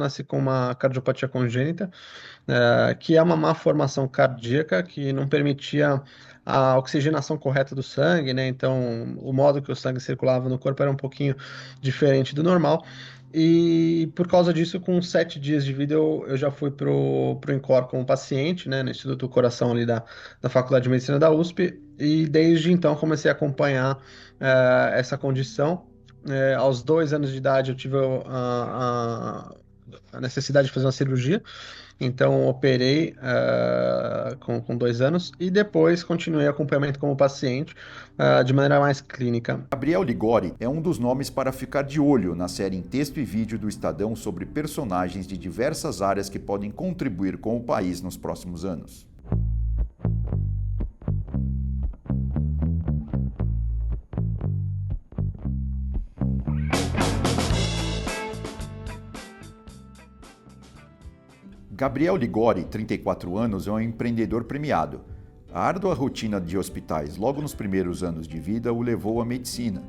nasci com uma cardiopatia congênita, que é uma má formação cardíaca que não permitia a oxigenação correta do sangue, né? Então, o modo que o sangue circulava no corpo era um pouquinho diferente do normal. E por causa disso, com 7 dias de vida, eu já fui pro INCOR como paciente, né? No Instituto do Coração ali da Faculdade de Medicina da USP. E desde então comecei a acompanhar essa condição. Aos 2 anos de idade, eu tive a necessidade de fazer uma cirurgia, então operei com 2 anos e depois continuei acompanhamento como paciente de maneira mais clínica. Gabriel Ligori é um dos nomes para ficar de olho na série em texto e vídeo do Estadão sobre personagens de diversas áreas que podem contribuir com o país nos próximos anos. Gabriel Ligori, 34 anos, é um empreendedor premiado. A árdua rotina de hospitais logo nos primeiros anos de vida o levou à medicina.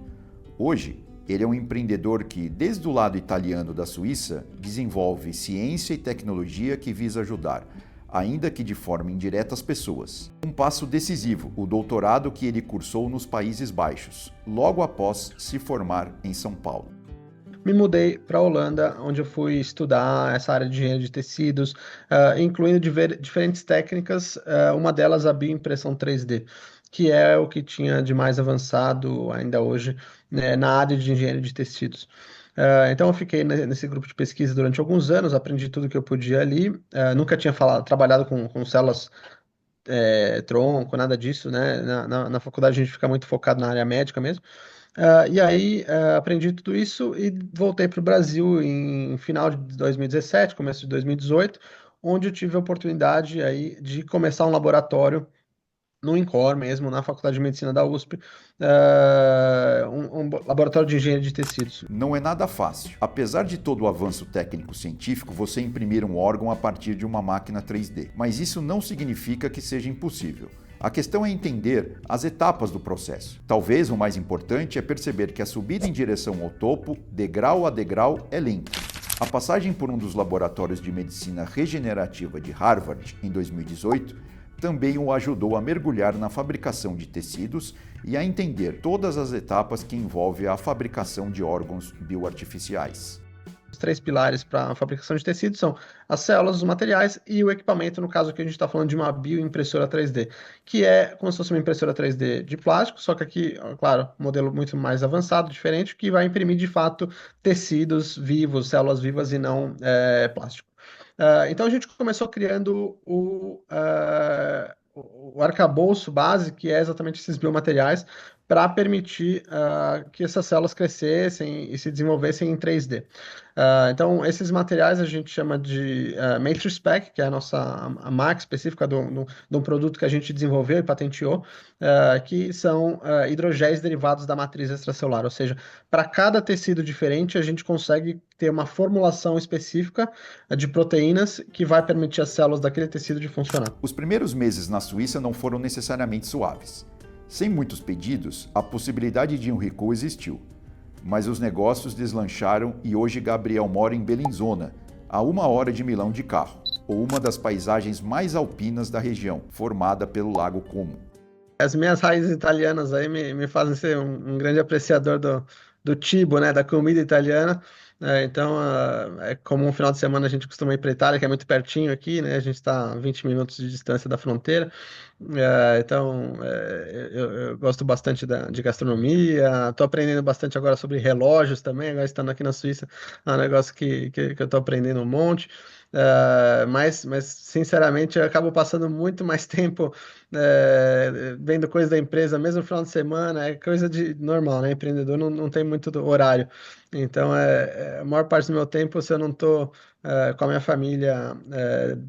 Hoje, ele é um empreendedor que, desde o lado italiano da Suíça, desenvolve ciência e tecnologia que visa ajudar, ainda que de forma indireta, as pessoas. Um passo decisivo, o doutorado que ele cursou nos Países Baixos, logo após se formar em São Paulo. Me mudei para a Holanda, onde eu fui estudar essa área de engenharia de tecidos, incluindo diferentes técnicas, uma delas a bioimpressão 3D, que é o que tinha de mais avançado ainda hoje, né, na área de engenharia de tecidos. Então eu fiquei nesse grupo de pesquisa durante alguns anos, aprendi tudo que eu podia ali, nunca tinha trabalhado com células tronco, nada disso, né? Na faculdade a gente fica muito focado na área médica mesmo. E aí aprendi tudo isso e voltei para o Brasil em final de 2017, começo de 2018, onde eu tive a oportunidade aí de começar um laboratório no INCOR mesmo, na Faculdade de Medicina da USP, um laboratório de engenharia de tecidos. Não é nada fácil. Apesar de todo o avanço técnico-científico, você imprimir um órgão a partir de uma máquina 3D. Mas isso não significa que seja impossível. A questão é entender as etapas do processo. Talvez o mais importante é perceber que a subida em direção ao topo, degrau a degrau, é lenta. A passagem por um dos laboratórios de medicina regenerativa de Harvard, em 2018, também o ajudou a mergulhar na fabricação de tecidos e a entender todas as etapas que envolvem a fabricação de órgãos bioartificiais. Os 3 pilares para a fabricação de tecidos são as células, os materiais e o equipamento, no caso aqui a gente está falando de uma bioimpressora 3D, que é como se fosse uma impressora 3D de plástico, só que aqui, claro, um modelo muito mais avançado, diferente, que vai imprimir de fato tecidos vivos, células vivas e não plástico. Então a gente começou criando o arcabouço base, que é exatamente esses biomateriais, para permitir que essas células crescessem e se desenvolvessem em 3D. Então, esses materiais a gente chama de Matrix Spec, que é a marca específica de um produto que a gente desenvolveu e patenteou, que são hidrogéis derivados da matriz extracelular, ou seja, para cada tecido diferente, a gente consegue ter uma formulação específica de proteínas que vai permitir às células daquele tecido de funcionar. Os primeiros meses na Suíça não foram necessariamente suaves. Sem muitos pedidos, a possibilidade de um recuo existiu. Mas os negócios deslancharam e hoje Gabriel mora em Bellinzona, a 1 hora de Milão de carro, ou uma das paisagens mais alpinas da região, formada pelo Lago Como. As minhas raízes italianas aí me fazem ser um grande apreciador do cibo, né, da comida italiana. Então, é comum um final de semana a gente costuma ir para Itália, que é muito pertinho aqui, né? A gente está a 20 minutos de distância da fronteira. Então, eu gosto bastante de gastronomia. Estou aprendendo bastante agora sobre relógios também. Agora estando aqui na Suíça, é um negócio que eu estou aprendendo um monte. Mas, sinceramente, eu acabo passando muito mais tempo vendo coisa da empresa, mesmo no final de semana, é coisa de normal, né? Empreendedor não tem muito horário. Então, a maior parte do meu tempo, se eu não estou com a minha família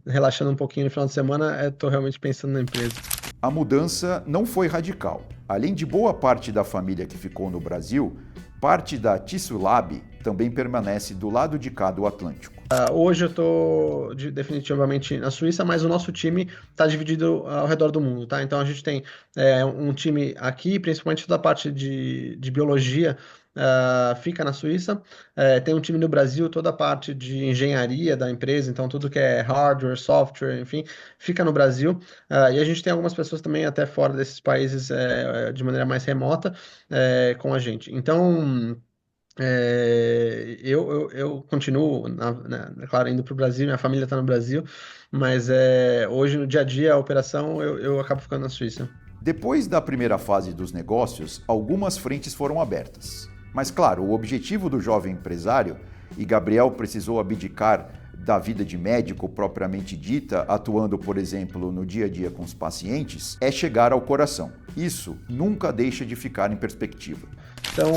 relaxando um pouquinho no final de semana, estou realmente pensando na empresa. A mudança não foi radical. Além de boa parte da família que ficou no Brasil, parte da Tissue Lab também permanece do lado de cá do Atlântico. Hoje eu estou definitivamente na Suíça, mas o nosso time está dividido ao redor do mundo, tá? Então a gente tem um time aqui, principalmente da parte de biologia, fica na Suíça. Tem um time no Brasil, toda a parte de engenharia da empresa, então tudo que é hardware, software, enfim, fica no Brasil. E a gente tem algumas pessoas também até fora desses países de maneira mais remota com a gente. Então, eu continuo, claro, indo para o Brasil, minha família está no Brasil, mas hoje no dia a dia, a operação, eu acabo ficando na Suíça. Depois da primeira fase dos negócios, algumas frentes foram abertas. Mas, claro, o objetivo do jovem empresário, e Gabriel precisou abdicar da vida de médico propriamente dita, atuando, por exemplo, no dia a dia com os pacientes, é chegar ao coração. Isso nunca deixa de ficar em perspectiva. Então,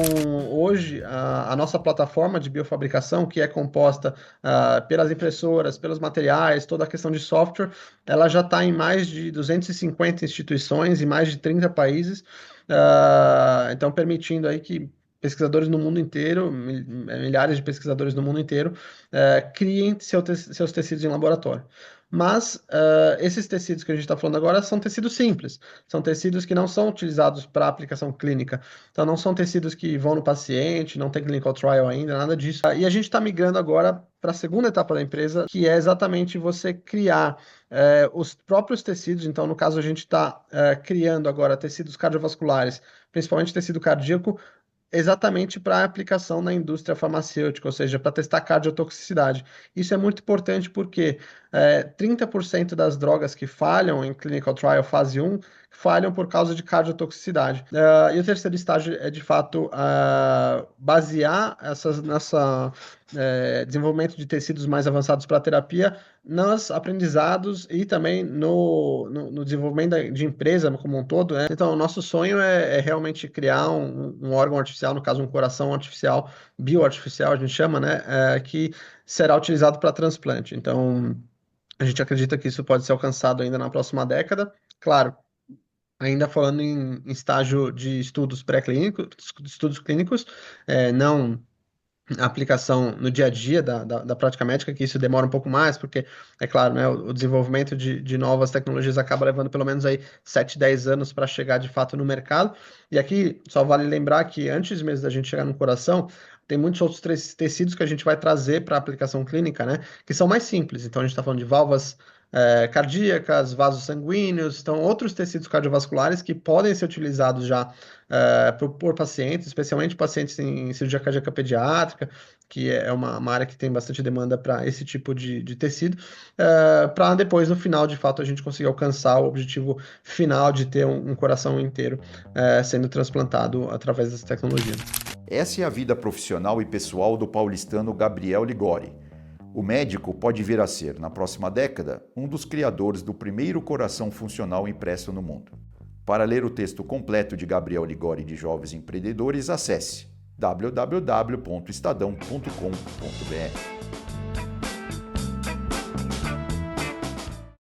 hoje, a nossa plataforma de biofabricação, que é composta pelas impressoras, pelos materiais, toda a questão de software, ela já está em mais de 250 instituições em mais de 30 países, então permitindo aí que pesquisadores no mundo inteiro, milhares de pesquisadores no mundo inteiro, criem seus tecidos em laboratório. Mas esses tecidos que a gente está falando agora são tecidos simples, são tecidos que não são utilizados para aplicação clínica, então não são tecidos que vão no paciente, não tem clinical trial ainda, nada disso. E a gente está migrando agora para a segunda etapa da empresa, que é exatamente você criar os próprios tecidos. Então, no caso, a gente está criando agora tecidos cardiovasculares, principalmente tecido cardíaco, exatamente para aplicação na indústria farmacêutica, ou seja, para testar cardiotoxicidade. Isso é muito importante porque 30% das drogas que falham em clinical trial fase 1 falham por causa de cardiotoxicidade. E o terceiro estágio é, de fato, basear nessa desenvolvimento de tecidos mais avançados para terapia nos aprendizados e também no desenvolvimento de empresa como um todo, né? Então, o nosso sonho é realmente criar um órgão artificial, no caso, um coração artificial, bioartificial, a gente chama, né? Que será utilizado para transplante. Então, a gente acredita que isso pode ser alcançado ainda na próxima década. Claro, ainda falando em estágio de estudos pré-clínicos, estudos clínicos, não a aplicação no dia a dia da prática médica, que isso demora um pouco mais, porque, é claro, né, o desenvolvimento de novas tecnologias acaba levando pelo menos aí 7, 10 anos para chegar de fato no mercado. E aqui só vale lembrar que antes mesmo da gente chegar no coração, tem muitos outros tecidos que a gente vai trazer para aplicação clínica, né, que são mais simples. Então a gente está falando de válvulas cardíacas, vasos sanguíneos, então outros tecidos cardiovasculares que podem ser utilizados já por pacientes, especialmente pacientes em cirurgia cardíaca pediátrica, que é uma área que tem bastante demanda para esse tipo de tecido, para depois, no final, de fato, a gente conseguir alcançar o objetivo final de ter um coração inteiro sendo transplantado através dessa tecnologia. Essa é a vida profissional e pessoal do paulistano Gabriel Ligori. O médico pode vir a ser, na próxima década, um dos criadores do primeiro coração funcional impresso no mundo. Para ler o texto completo de Gabriel Ligori de Jovens Empreendedores, acesse www.estadão.com.br.